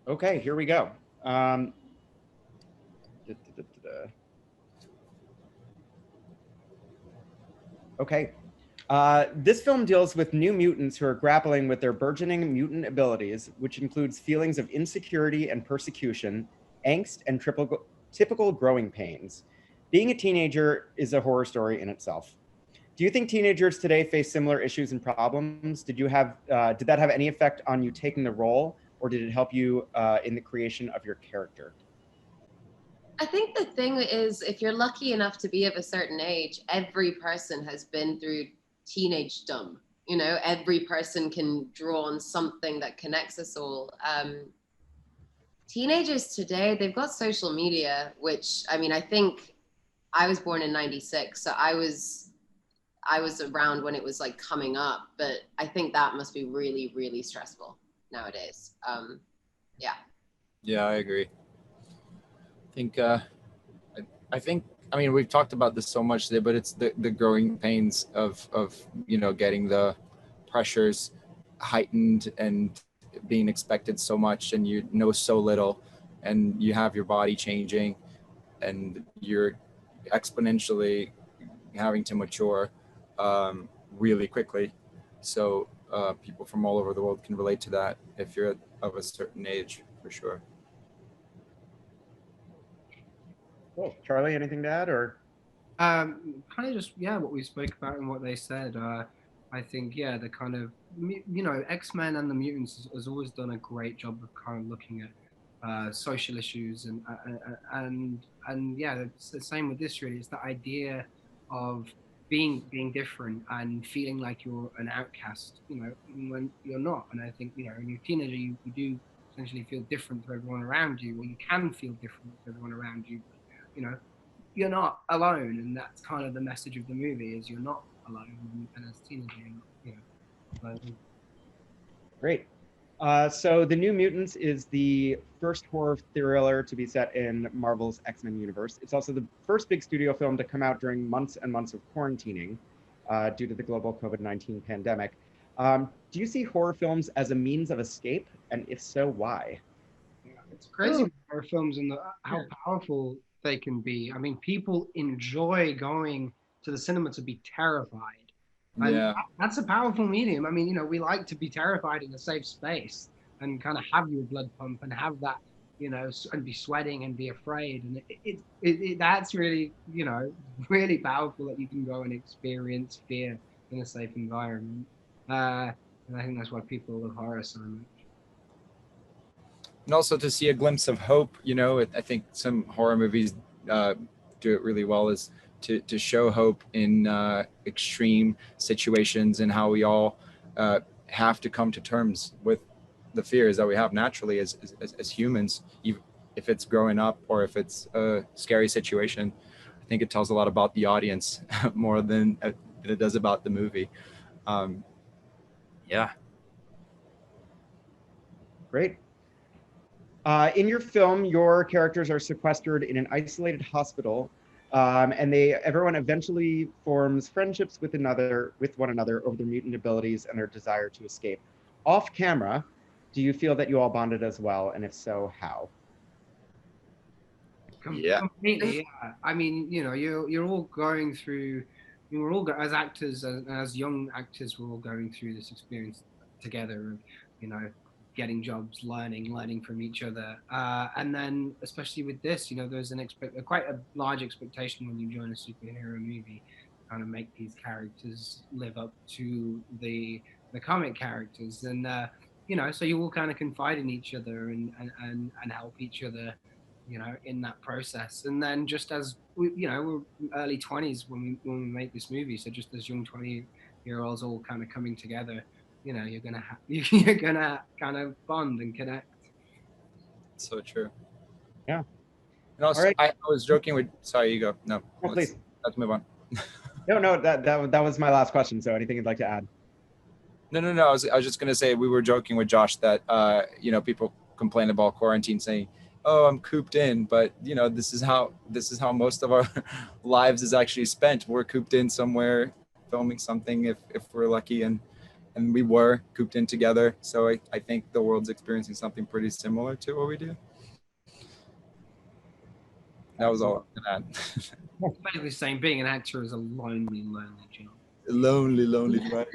Okay, here we go. Da, da, da, da, da. Okay. This film deals with new mutants who are grappling with their burgeoning mutant abilities, which includes feelings of insecurity and persecution, angst, and typical growing pains. Being a teenager is a horror story in itself. Do you think teenagers today face similar issues and problems? Did that have any effect on you taking the role, or did it help you in the creation of your character? I think the thing is, if you're lucky enough to be of a certain age, every person has been through teenage dumb. You know, every person can draw on something that connects us all. Teenagers today, they've got social media, which I mean, I think I was born in '96, so I was around when it was like coming up, but I think that must be really, really stressful nowadays. Yeah. Yeah, I agree. think I think I mean we've talked about this so much today, but it's the growing pains of getting the pressures heightened and being expected so much, and you know so little, and you have your body changing, and you're exponentially having to mature really quickly. So people from all over the world can relate to that if you're of a certain age, for sure. Cool. Charlie, anything to add, or? Kind of just what we spoke about and what they said. I think the kind of X-Men and the Mutants has always done a great job of kind of looking at social issues and it's the same with this. Really, it's the idea of being different and feeling like you're an outcast, when you're not. And I think when you're a teenager, you do essentially feel different to everyone around you, or you can feel different to everyone around you. You're not alone, and that's kind of the message of the movie: is you're not alone, and as a teenager, you're not alone. Great. So The New Mutants is the first horror thriller to be set in Marvel's X-Men universe. It's also the first big studio film to come out during months and months of quarantining due to the global COVID-19 pandemic. Do you see horror films as a means of escape? And if so, why? It's crazy with horror films and how powerful they can be. I mean, people enjoy going to the cinema to be terrified. And that's a powerful medium. I mean, we like to be terrified in a safe space and kind of have your blood pump and have that, and be sweating and be afraid. And that's really, really powerful that you can go and experience fear in a safe environment. And I think that's why people love horror so much. And also to see a glimpse of hope, I think some horror movies do it really well, is to show hope in extreme situations, and how we all have to come to terms with the fears that we have naturally as humans, even if it's growing up or if it's a scary situation. I think it tells a lot about the audience more than it does about the movie. Yeah. Great. In your film, your characters are sequestered in an isolated hospital, and everyone eventually forms friendships with one another over their mutant abilities and their desire to escape. Off camera, do you feel that you all bonded as well, and if so, how? Completely. Yeah. I mean, you're all going through. We're all as actors, as young actors, we're all going through this experience together of, getting jobs, learning from each other, and then especially with this, there's quite a large expectation when you join a superhero movie, kind of make these characters live up to the comic characters, and so you all kind of confide in each other and help each other, in that process. And then just as we're early 20s when we make this movie, so just as young 20-year-olds all kind of coming together, you're gonna kind of bond and connect. So true. Yeah. And also, I was joking with. Sorry, you go. No, please. Let's move on. No, that was my last question. So anything you'd like to add? No. I was just gonna say, we were joking with Josh that people complain about quarantine, saying, "Oh, I'm cooped in," but this is how most of our lives is actually spent. We're cooped in somewhere, filming something if we're lucky, and and we were cooped in together. So I think the world's experiencing something pretty similar to what we do. That was all I'm gonna add. Basically the same. Being an actor is a lonely, lonely job. Lonely, right?